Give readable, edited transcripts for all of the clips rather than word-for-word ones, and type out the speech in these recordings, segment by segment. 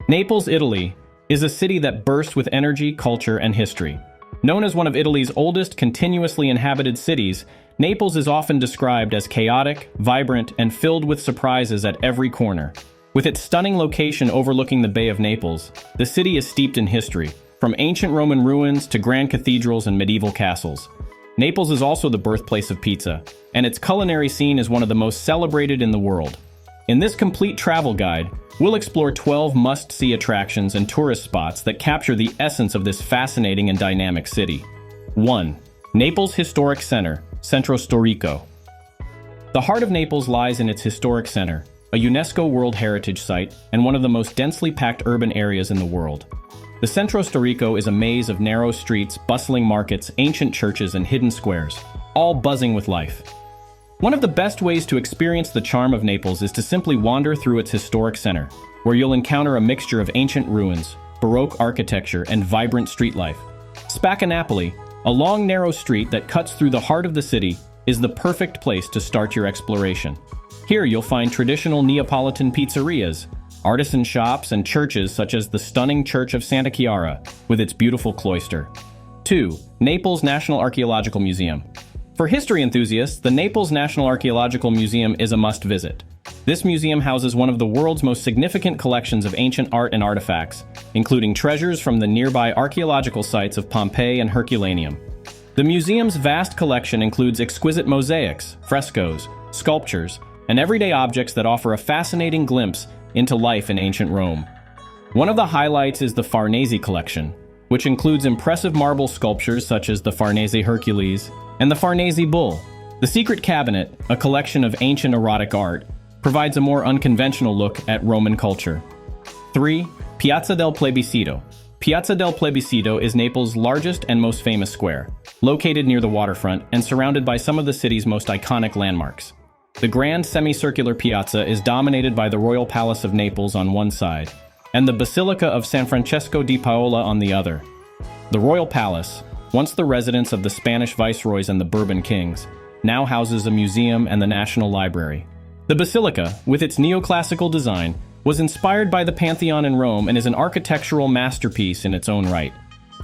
Naples, Italy, is a city that bursts with energy, culture, and history. Known as one of Italy's oldest continuously inhabited cities, Naples is often described as chaotic, vibrant, and filled with surprises at every corner. With its stunning location overlooking the Bay of Naples, the city is steeped in history, from ancient Roman ruins to grand cathedrals and medieval castles. Naples is also the birthplace of pizza, and its culinary scene is one of the most celebrated in the world. In this complete travel guide, we'll explore 12 must-see attractions and tourist spots that capture the essence of this fascinating and dynamic city. 1. Naples Historic Center, Centro Storico. The heart of Naples lies in its historic center, a UNESCO World Heritage Site and one of the most densely packed urban areas in the world. The Centro Storico is a maze of narrow streets, bustling markets, ancient churches, and hidden squares, all buzzing with life. One of the best ways to experience the charm of Naples is to simply wander through its historic center, where you'll encounter a mixture of ancient ruins, Baroque architecture, and vibrant street life. Spacca Napoli, a long, narrow street that cuts through the heart of the city, is the perfect place to start your exploration. Here you'll find traditional Neapolitan pizzerias, artisan shops, and churches such as the stunning Church of Santa Chiara, with its beautiful cloister. 2. Naples National Archaeological Museum. For history enthusiasts, the Naples National Archaeological Museum is a must-visit. This museum houses one of the world's most significant collections of ancient art and artifacts, including treasures from the nearby archaeological sites of Pompeii and Herculaneum. The museum's vast collection includes exquisite mosaics, frescoes, sculptures, and everyday objects that offer a fascinating glimpse into life in ancient Rome. One of the highlights is the Farnese collection, which includes impressive marble sculptures such as the Farnese Hercules and the Farnese Bull. The Secret Cabinet, a collection of ancient erotic art, provides a more unconventional look at Roman culture. 3. Piazza del Plebiscito. Piazza del Plebiscito is Naples' largest and most famous square, located near the waterfront and surrounded by some of the city's most iconic landmarks. The grand semicircular piazza is dominated by the Royal Palace of Naples on one side, and the Basilica of San Francesco di Paola on the other. The Royal Palace, once the residence of the Spanish viceroys and the Bourbon kings, now houses a museum and the National Library. The Basilica, with its neoclassical design, was inspired by the Pantheon in Rome and is an architectural masterpiece in its own right.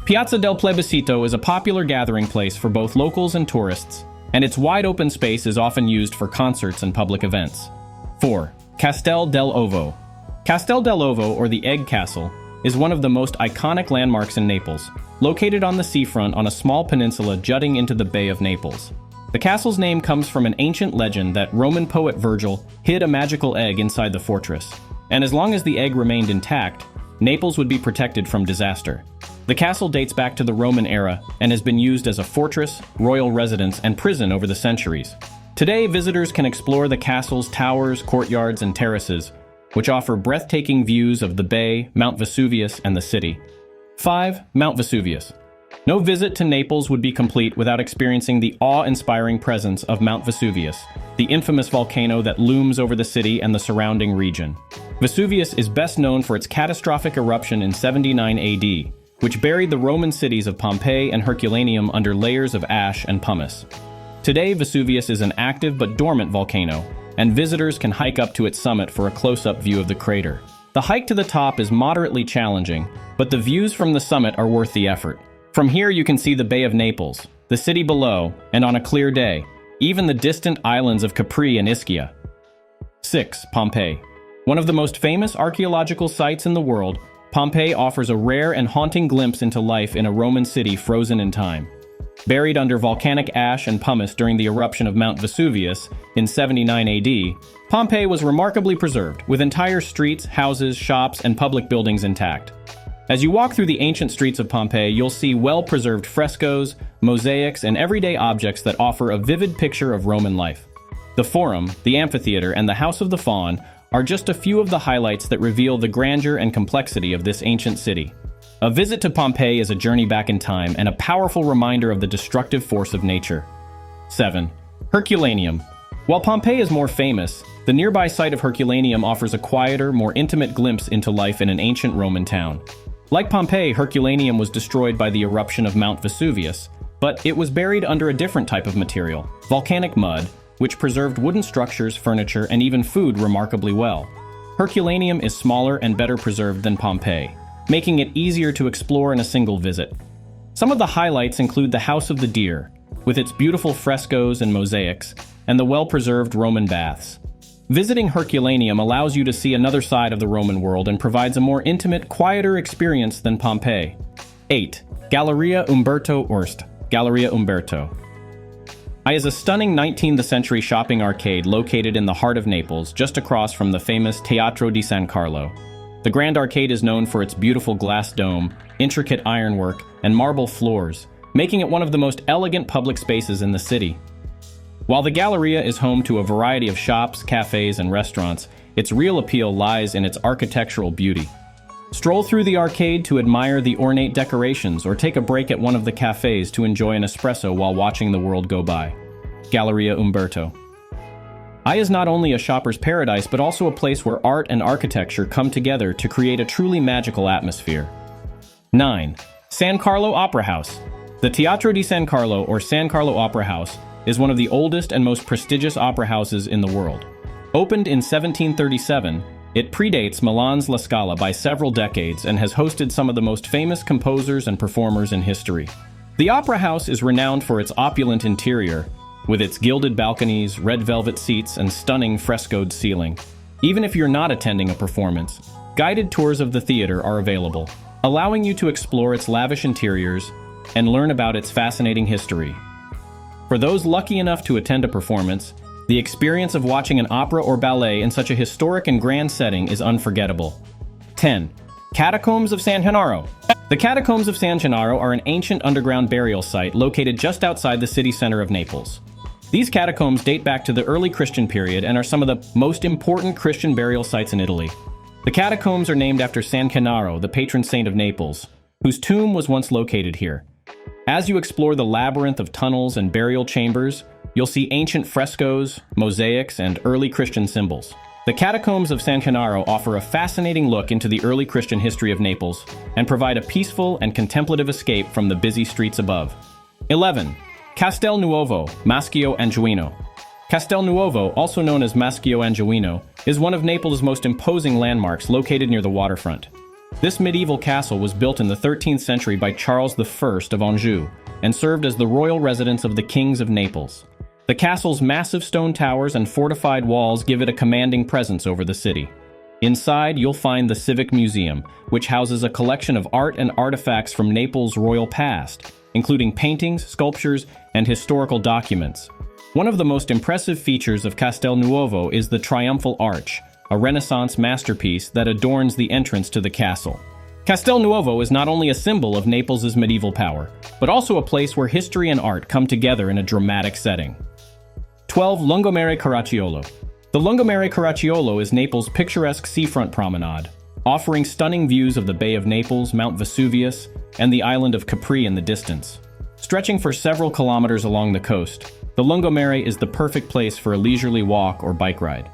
Piazza del Plebiscito is a popular gathering place for both locals and tourists, and its wide-open space is often used for concerts and public events. 4. Castel dell'Ovo. Castel dell'Ovo, or the Egg Castle, is one of the most iconic landmarks in Naples, located on the seafront on a small peninsula jutting into the Bay of Naples. The castle's name comes from an ancient legend that Roman poet Virgil hid a magical egg inside the fortress, and as long as the egg remained intact, Naples would be protected from disaster. The castle dates back to the Roman era and has been used as a fortress, royal residence, and prison over the centuries. Today, visitors can explore the castle's towers, courtyards, and terraces, which offer breathtaking views of the bay, Mount Vesuvius, and the city. 5. Mount Vesuvius. No visit to Naples would be complete without experiencing the awe-inspiring presence of Mount Vesuvius, the infamous volcano that looms over the city and the surrounding region. Vesuvius is best known for its catastrophic eruption in 79 AD, which buried the Roman cities of Pompeii and Herculaneum under layers of ash and pumice. Today, Vesuvius is an active but dormant volcano, and visitors can hike up to its summit for a close-up view of the crater. The hike to the top is moderately challenging, but the views from the summit are worth the effort. From here you can see the Bay of Naples, the city below, and on a clear day, even the distant islands of Capri and Ischia. 6. Pompeii. One of the most famous archaeological sites in the world, Pompeii offers a rare and haunting glimpse into life in a Roman city frozen in time. Buried under volcanic ash and pumice during the eruption of Mount Vesuvius in 79 AD, Pompeii was remarkably preserved, with entire streets, houses, shops, and public buildings intact. As you walk through the ancient streets of Pompeii, you'll see well-preserved frescoes, mosaics, and everyday objects that offer a vivid picture of Roman life. The Forum, the amphitheater, and the House of the Faun are just a few of the highlights that reveal the grandeur and complexity of this ancient city. A visit to Pompeii is a journey back in time and a powerful reminder of the destructive force of nature. 7. Herculaneum. While Pompeii is more famous, the nearby site of Herculaneum offers a quieter, more intimate glimpse into life in an ancient Roman town. Like Pompeii, Herculaneum was destroyed by the eruption of Mount Vesuvius, but it was buried under a different type of material, volcanic mud, which preserved wooden structures, furniture, and even food remarkably well. Herculaneum is smaller and better preserved than Pompeii, making it easier to explore in a single visit. Some of the highlights include the House of the Deer, with its beautiful frescoes and mosaics, and the well-preserved Roman baths. Visiting Herculaneum allows you to see another side of the Roman world and provides a more intimate, quieter experience than Pompeii. 8. Galleria Umberto Orst. Galleria Umberto is a stunning 19th century shopping arcade located in the heart of Naples, just across from the famous Teatro di San Carlo. The Grand Arcade is known for its beautiful glass dome, intricate ironwork, and marble floors, making it one of the most elegant public spaces in the city. While the Galleria is home to a variety of shops, cafes, and restaurants, its real appeal lies in its architectural beauty. Stroll through the arcade to admire the ornate decorations or take a break at one of the cafes to enjoy an espresso while watching the world go by. Galleria Umberto is not only a shopper's paradise but also a place where art and architecture come together to create a truly magical atmosphere. 9. San Carlo Opera House. The Teatro di San Carlo, or San Carlo Opera House, is one of the oldest and most prestigious opera houses in the world. Opened in 1737, it predates Milan's La Scala by several decades and has hosted some of the most famous composers and performers in history. The opera house is renowned for its opulent interior, with its gilded balconies, red velvet seats, and stunning frescoed ceiling. Even if you're not attending a performance, guided tours of the theater are available, allowing you to explore its lavish interiors and learn about its fascinating history. For those lucky enough to attend a performance, the experience of watching an opera or ballet in such a historic and grand setting is unforgettable. 10. Catacombs of San Gennaro. The Catacombs of San Gennaro are an ancient underground burial site located just outside the city center of Naples. These catacombs date back to the early Christian period and are some of the most important Christian burial sites in Italy. The catacombs are named after San Gennaro, the patron saint of Naples, whose tomb was once located here. As you explore the labyrinth of tunnels and burial chambers, you'll see ancient frescoes, mosaics, and early Christian symbols. The Catacombs of San Gennaro offer a fascinating look into the early Christian history of Naples and provide a peaceful and contemplative escape from the busy streets above. 11. Castel Nuovo, Maschio Angioino. Castel Nuovo, also known as Maschio Angioino, is one of Naples' most imposing landmarks located near the waterfront. This medieval castle was built in the 13th century by Charles I of Anjou and served as the royal residence of the kings of Naples. The castle's massive stone towers and fortified walls give it a commanding presence over the city. Inside, you'll find the Civic Museum, which houses a collection of art and artifacts from Naples' royal past, including paintings, sculptures, and historical documents. One of the most impressive features of Castel Nuovo is the Triumphal Arch, a Renaissance masterpiece that adorns the entrance to the castle. Castel Nuovo is not only a symbol of Naples' medieval power, but also a place where history and art come together in a dramatic setting. 12. Lungomare Caracciolo. The Lungomare Caracciolo is Naples' picturesque seafront promenade, offering stunning views of the Bay of Naples, Mount Vesuvius, and the island of Capri in the distance. Stretching for several kilometers along the coast, the Lungomare is the perfect place for a leisurely walk or bike ride.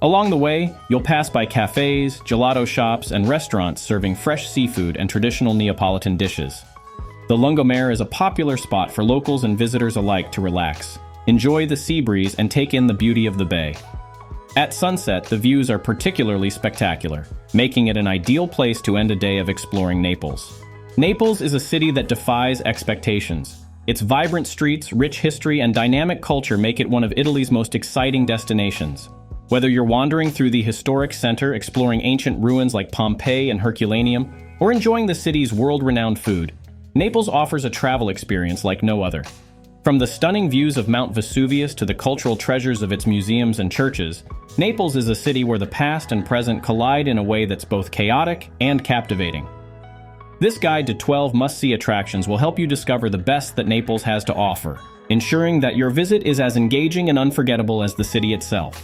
Along the way, you'll pass by cafes, gelato shops, and restaurants serving fresh seafood and traditional Neapolitan dishes. The Lungomare is a popular spot for locals and visitors alike to relax, enjoy the sea breeze, and take in the beauty of the bay. At sunset, the views are particularly spectacular, making it an ideal place to end a day of exploring Naples. Naples is a city that defies expectations. Its vibrant streets, rich history, and dynamic culture make it one of Italy's most exciting destinations. Whether you're wandering through the historic center, exploring ancient ruins like Pompeii and Herculaneum, or enjoying the city's world-renowned food, Naples offers a travel experience like no other. From the stunning views of Mount Vesuvius to the cultural treasures of its museums and churches, Naples is a city where the past and present collide in a way that's both chaotic and captivating. This guide to 12 must-see attractions will help you discover the best that Naples has to offer, ensuring that your visit is as engaging and unforgettable as the city itself.